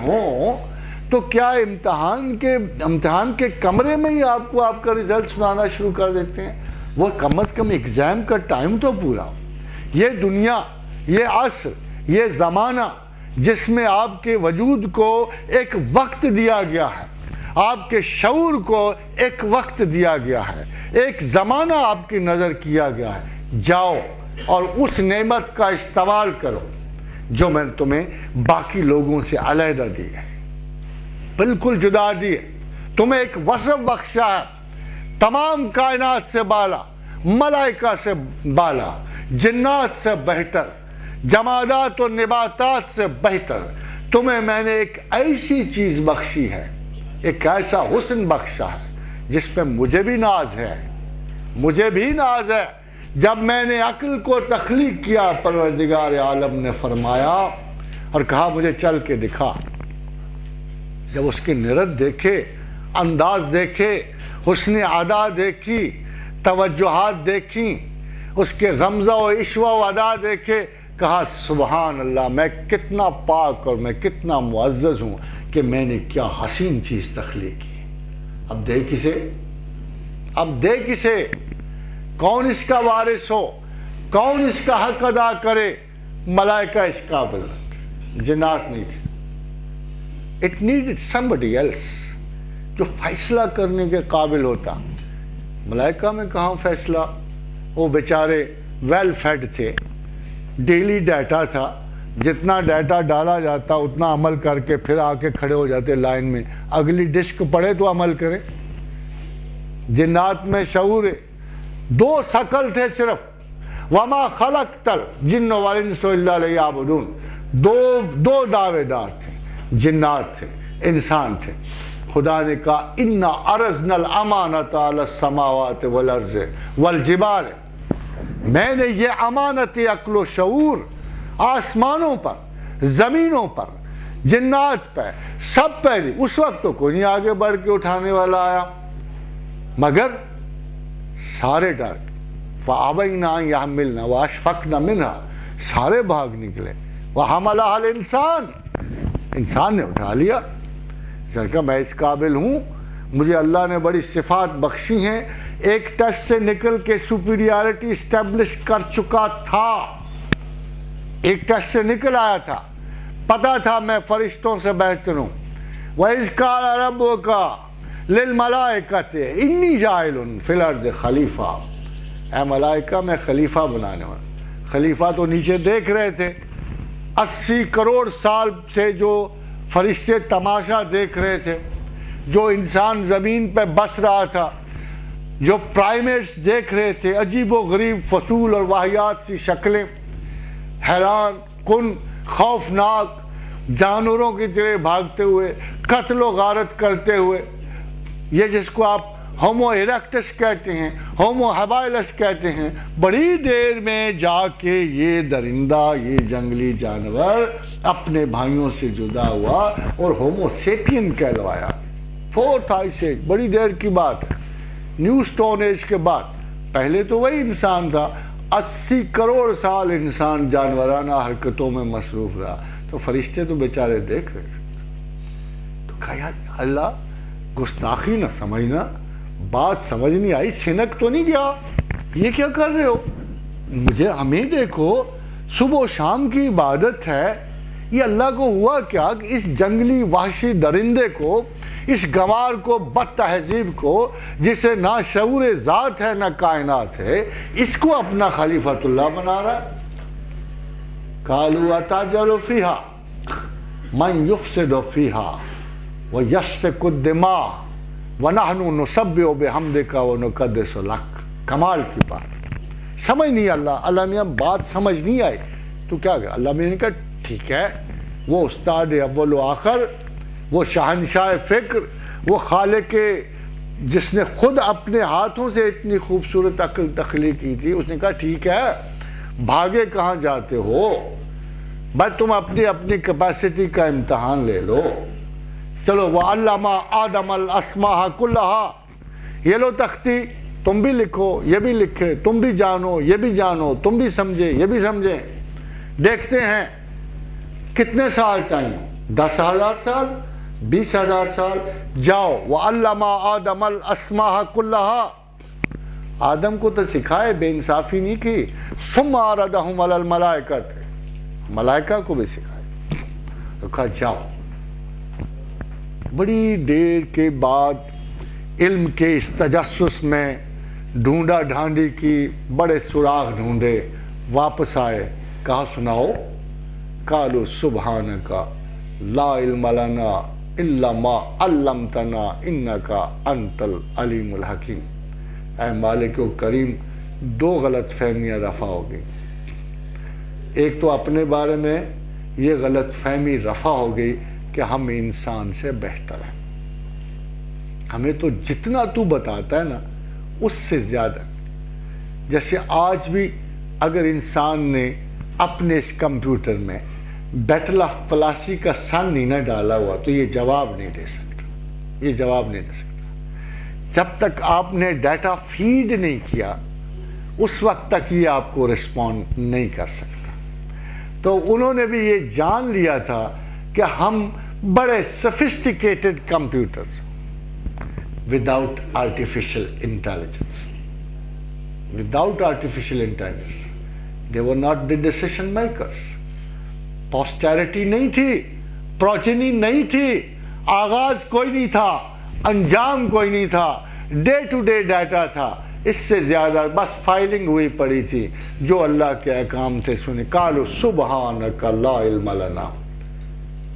ہوں تو کیا امتحان کے کمرے میں ہی آپ کو آپ کا رزلٹ سنانا شروع کر دیتے ہیں؟ وہ کم از کم ایگزام کا ٹائم تو پورا ہو۔ یہ دنیا، یہ عصر، یہ زمانہ جس میں آپ کے وجود کو ایک وقت دیا گیا ہے، آپ کے شعور کو ایک وقت دیا گیا ہے، ایک زمانہ آپ کی نظر کیا گیا ہے، جاؤ اور اس نعمت کا استعمال کرو جو میں نے تمہیں باقی لوگوں سے علیحدہ دی ہے، بالکل جدا دی ہے، تمہیں ایک وصف بخشا ہے، تمام کائنات سے بالا، ملائکہ سے بالا، جنات سے بہتر، جمادات و نباتات سے بہتر تمہیں میں نے ایک ایسی چیز بخشی ہے، ایک ایسا حسن بخشا ہے جس پہ مجھے بھی ناز ہے، مجھے بھی ناز ہے۔ جب میں نے عقل کو تخلیق کیا، پروردگار عالم نے فرمایا اور کہا مجھے چل کے دکھا۔ جب اس کی نرت دیکھے، انداز دیکھے، حسن ادا دیکھی، توجہات دیکھی، اس کے غمزہ و اشوہ و ادا دیکھے، کہا سبحان اللہ، میں کتنا پاک اور میں کتنا معزز ہوں کہ میں نے کیا حسین چیز تخلیق کی۔ اب دے کسے؟ اب دے کسے؟ کون اس کا وارث ہو؟ کون اس کا حق ادا کرے؟ ملائکہ اس قابل تھے، جنات نہیں تھے۔ It needed somebody else جو فیصلہ کرنے کے قابل ہوتا۔ ملائکہ میں کہاں فیصلہ؟ وہ بیچارے ویل فیڈ تھے، ڈیلی ڈیٹا تھا، جتنا ڈیٹا ڈالا جاتا اتنا عمل کر کے پھر آ کے کھڑے ہو جاتے لائن میں، اگلی ڈسک پڑے تو عمل کرے۔ جنات میں شعور ہے، 2 شکل تھے صرف، وَمَا خَلَقْتَ الْجِنَّ وَالْإِنسَ إِلَّا لِيَعْبُدُونَ، دو دعوے دار تھے، جنات تھے، انسان تھے۔ خدا نے کہا اِنَّا عَرَضْنَا الْأَمَانَةَ عَلَى السَّمَاوَاتِ وَالْأَرْضِ وَالْجِبَالِ، میں نے یہ امانت عقل و شعور آسمانوں پر، زمینوں پر، جنات پہ، سب پہ دی۔ اس وقت تو کوئی نہیں آگے بڑھ کے اٹھانے والا آیا، مگر سارے ڈر فَأَبَيْنَا أَن يَحْمِلْنَا وَأَشْفَقْنَا مِنْهَا، سارے بھاگ نکلے۔ وَحَمَلَهَا الْإِنسَانُ، انسان نے اٹھا لیا، کہا میں اس قابل ہوں، مجھے اللہ نے بڑی صفات بخشی ہیں، ایک ٹیسٹ سے نکل کے سپیریارٹی اسٹیبلش کر چکا تھا، ایک ٹیسٹ سے نکل آیا تھا، پتا تھا میں فرشتوں سے بہتر ہوں۔ وَإِذْ قَالَ رَبُّكَ لِلْمَلَائِكَةِ إِنِّي جَاعِلٌ فِي الْأَرْضِ خَلِيفَةً، اے ملائکہ میں خلیفہ بنانے والا۔ خلیفہ تو نیچے دیکھ رہے تھے، 80 کروڑ سال سے جو فرشتے تماشا دیکھ رہے تھے، جو انسان زمین پہ بس رہا تھا، جو پرائمیٹس دیکھ رہے تھے، عجیب و غریب فصول اور واحیات سی شکلیں، حیران کن، خوفناک جانوروں کی طرح بھاگتے ہوئے، قتل و غارت کرتے ہوئے، یہ جس کو آپ ہومو ایریکٹس کہتے ہیں، ہومو ہیبائلس کہتے ہیں، بڑی دیر میں جا کے یہ درندہ، یہ جنگلی جانور اپنے بھائیوں سے جدا ہوا اور ہومو سیپین کہلوایا۔ 4th Ice Age، بڑی دیر کی بات ہے، نیو سٹون ایج کے بعد۔ پہلے تو وہی انسان تھا، 80 کروڑ سال انسان جانورانہ حرکتوں میں مصروف رہا، تو فرشتے تو بیچارے دیکھ رہے تھے۔ تو کہا یار اللہ، گستاخی نہ سمجھنا، بات سمجھ نہیں آئی، سنک تو نہیں گیا، یہ کیا کر رہے ہو؟ مجھے ہمیں دیکھو، صبح و شام کی عبادت ہے، یہ اللہ کو ہوا کیا کہ اس جنگلی وحشی درندے کو، اس گوار کو، بد تہذیب کو، جسے نہ شعور ذات ہے نہ کائنات ہے، اس کو اپنا خلیفۃ اللہ بنا رہا ہے۔ قالوا اتجعل فیہا من یفسد فیہا ویسفک الدماء وَنَحْنُ نُسَبِّحُ بِحَمْدِكَ وَنُقَدِّسُ لَكَ۔ کمال کی بات، سمجھ نہیں اللہ میاں بات سمجھ نہیں آئی تو کیا کہا؟ اللہ میاں نے کہا ٹھیک ہے، وہ استاد اول و آخر، وہ شہنشاہ فکر، وہ خالق جس نے خود اپنے ہاتھوں سے اتنی خوبصورت عقل تخلیق کی تھی، اس نے کہا ٹھیک ہے، بھاگے کہاں جاتے ہو بھائی، تم اپنی کیپیسٹی کا امتحان لے لو، چلو وَعَلَّمَ آدَمَ الْأَسْمَاءَ كُلَّهَا، یہ لو تختی، تم بھی لکھو، یہ بھی لکھے، تم بھی جانو، یہ بھی جانو، تم بھی سمجھے، یہ بھی سمجھیں، دیکھتے ہیں کتنے سال چاہیے۔ 10,000 سال 20,000 سال جاؤ وَعَلَّمَ آدَمَ الْأَسْمَاءَ كُلَّهَا آدم کو تو سکھائے، بے انصافی نہیں کی. ثُمَّ عَرَضَهُمْ عَلَى الْمَلَائِكَةِ ملائکہ کو بھی سکھائے. کہا جاؤ. بڑی دیر کے بعد علم کے اس تجسس میں ڈھونڈا ڈھانڈی کی، بڑے سراغ ڈھونڈے، واپس آئے. کہا سناؤ. قالوا سبحانک لا علم لنا الا ما علمتنا انک انت العلیم الحکیم. اے مالک و کریم، دو غلط فہمیاں رفع ہو گئی. ایک تو اپنے بارے میں یہ غلط فہمی رفع ہو گئی کہ ہم انسان سے بہتر ہیں. ہمیں تو جتنا تو بتاتا ہے نا اس سے زیادہ. جیسے آج بھی اگر انسان نے اپنے اس کمپیوٹر میں بیٹل آف پلاسی کا سن نہیں نہ ڈالا ہوا تو یہ جواب نہیں دے سکتا. یہ جواب نہیں دے سکتا. جب تک آپ نے ڈیٹا فیڈ نہیں کیا اس وقت تک یہ آپ کو رسپونڈ نہیں کر سکتا. تو انہوں نے بھی یہ جان لیا تھا کہ ہم بڑے sophisticated computers without artificial intelligence. Without artificial intelligence they were not the decision makers. posterity نہیں تھی، پروجنی نہیں تھی، آغاز کوئی نہیں تھا، انجام کوئی نہیں تھا، ڈے ٹو ڈے ڈیٹا تھا. اس سے زیادہ بس فائلنگ ہوئی پڑی تھی. جو اللہ کے احکام تھے سنے. قالوا سبحانک لا علم لنا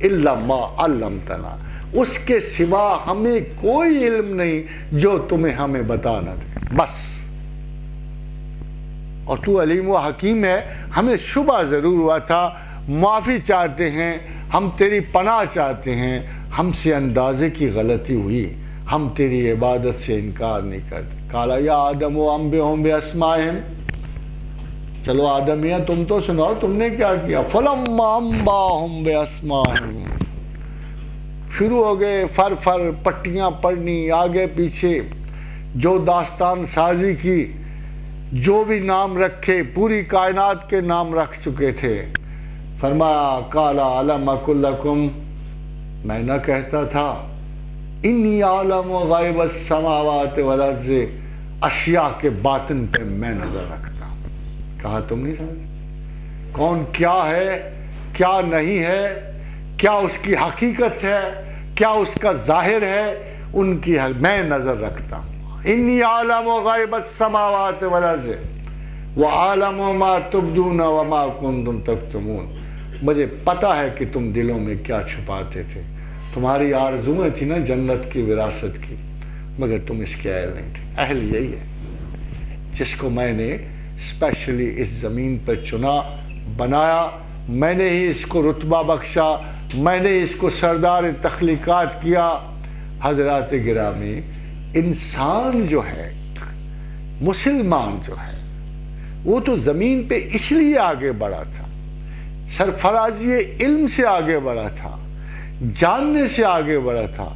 الا ما علمتنا. اس کے سوا ہمیں کوئی علم نہیں جو تمہیں ہمیں بتانا دے. بس. اور تو علیم و حکیم ہے. ہمیں شبہ ضرور ہوا تھا. معافی چاہتے ہیں، ہم تیری پناہ چاہتے ہیں. ہم سے اندازے کی غلطی ہوئی، ہم تیری عبادت سے انکار نہیں کرتے. قال یا آدم انبئہم باسمائہم. چلو آدمیہ تم تو سناؤ تم نے کیا کیا. فلما انباہم باسمائہم. شروع ہو گئے فر پٹیاں پڑھنی آگے پیچھے، جو داستان سازی کی، جو بھی نام رکھے، پوری کائنات کے نام رکھ چکے تھے. فرمایا قال علم اقل لکم، میں نہ کہتا تھا انی عالم غیب السماوات والارض، اشیاء کے باطن پہ میں نظر رکھتا ہوں. کہا تم نہیں سمجھ کون کیا ہے، کیا نہیں ہے، کیا اس کی حقیقت ہے، کیا اس کا ظاہر ہے، ان کی میں نظر رکھتا ہوں. انی عالم غیب السماوات والارض وعالم ما تبدون وما کنتم تکتمون. مجھے پتہ ہے کہ تم دلوں میں کیا چھپاتے تھے. تمہاری آرزویں تھی نا جنت کی وراثت کی، مگر تم اس کے اہل نہیں تھے. اہل یہی ہے جس کو میں نے اسپیشلی اس زمین پر چنا، بنایا. میں نے ہی اس کو رتبہ بخشا، میں نے اس کو سردار تخلیقات کیا. حضرات گرامی، انسان جو ہے، مسلمان جو ہے، وہ تو زمین پہ اس لیے آگے بڑھا تھا، سرفرازی علم سے آگے بڑھا تھا، جاننے سے آگے بڑھا تھا،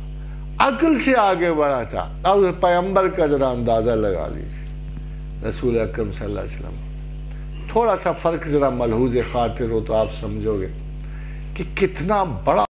عقل سے آگے بڑھا تھا. اب پیغمبر کا ذرا اندازہ لگا لیجیے، رسول اکرم صلی اللہ علیہ وسلم. تھوڑا سا فرق ذرا ملحوظ خاطر ہو تو آپ سمجھو گے کہ کتنا بڑا